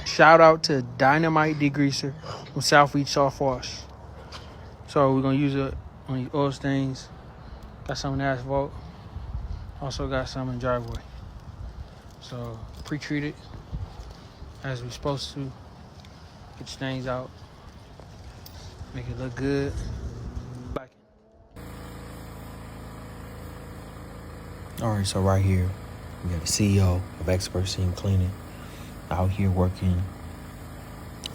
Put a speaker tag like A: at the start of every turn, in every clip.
A: Shout out to Dynamite Degreaser from South Beach Soft Wash. So we're gonna use it on the oil stains. Got some in the asphalt. Also got some in the driveway. So pre-treat it as we're supposed to. Get stains out. Make it look good.
B: Alright, so right here, we got the CEO of Expert Seam Cleaning out here working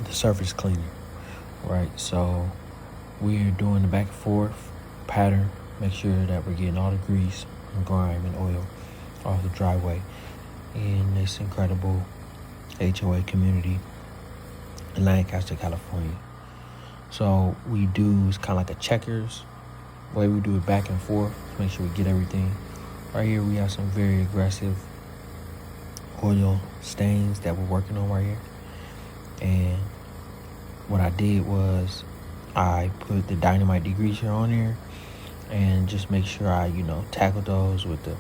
B: the surface cleaning. Right, so we're doing the back and forth pattern. Make sure that we're getting all the grease and grime and oil off the driveway in this incredible HOA community in Lancaster, California. So we do, it's kind of like a checkers way we do it back and forth to make sure we get everything. Right here we have some very aggressive oil stains that we're working on right here. And what I did was I put the Dynamite Degreaser on there and just make sure I, tackle those with the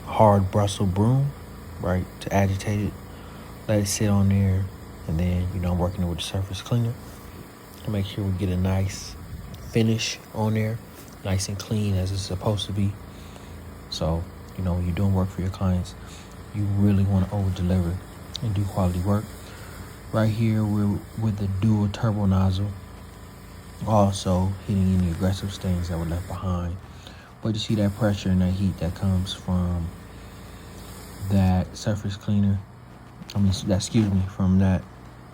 B: hard bristle broom, right, to agitate it, let it sit on there, and then, I'm working it with the surface cleaner to make sure we get a nice finish on there, nice and clean as it's supposed to be. So, when you're doing work for your clients, you really want to over-deliver and do quality work. Right here, we're with the dual turbo nozzle, also hitting any aggressive stains that were left behind. But you see that pressure and that heat that comes from that surface cleaner, from that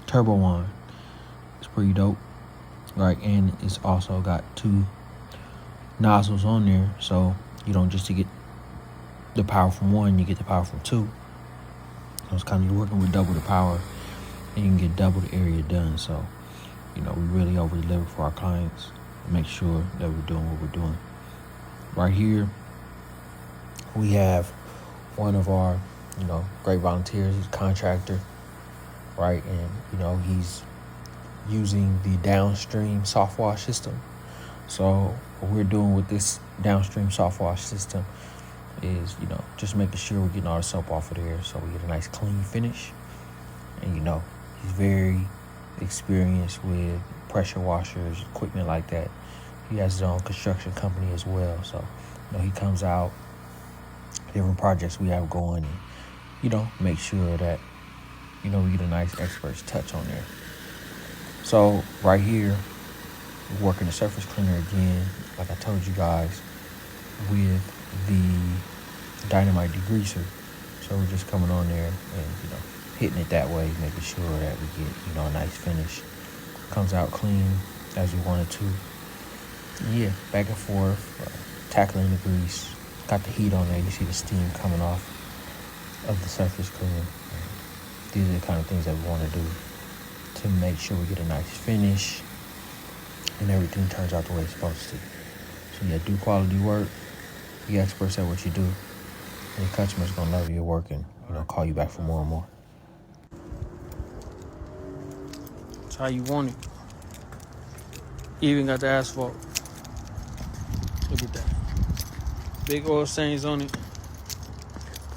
B: turbo one. It's pretty dope, right? And it's also got 2 nozzles on there, so you don't just to get the power from one, you get the power from 2. So it's kind of, you're working with double the power and you can get double the area done. So, we really over deliver for our clients and make sure that we're doing what we're doing. Right here, we have one of our, great volunteers, he's a contractor, right? And, he's using the downstream soft wash system. So what we're doing with this downstream soft wash system is, just making sure we're getting all the soap off of there so we get a nice clean finish. And, he's very experienced with pressure washers, equipment like that. He has his own construction company as well. So, he comes out, different projects we have going, and, make sure that, we get a nice expert's touch on there. So right here, we're working the surface cleaner again, like I told you guys, with the Dynamite Degreaser. So we're just coming on there and, hitting it that way, making sure that we get, a nice finish. Comes out clean as we want it to. Yeah, back and forth, tackling the grease. Got the heat on there. You see the steam coming off of the surface cleaner. These are the kind of things that we want to do to make sure we get a nice finish and everything turns out the way it's supposed to. So yeah, do quality work. Be experts at what you do. And your customers gonna love your work and call you back for more and more.
A: That's how you want it. Even got the asphalt. Look at that. Big oil stains on it.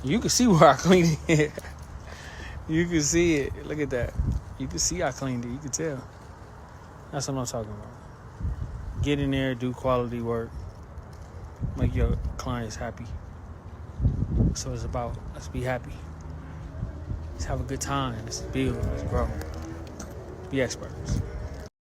A: You can see where I cleaned it. You can see it. Look at that. You can see I cleaned it. You can tell. That's what I'm talking about. Get in there, do quality work. Make your clients happy. So it's about, let's be happy. Let's have a good time. Let's build. Let's grow. Be experts.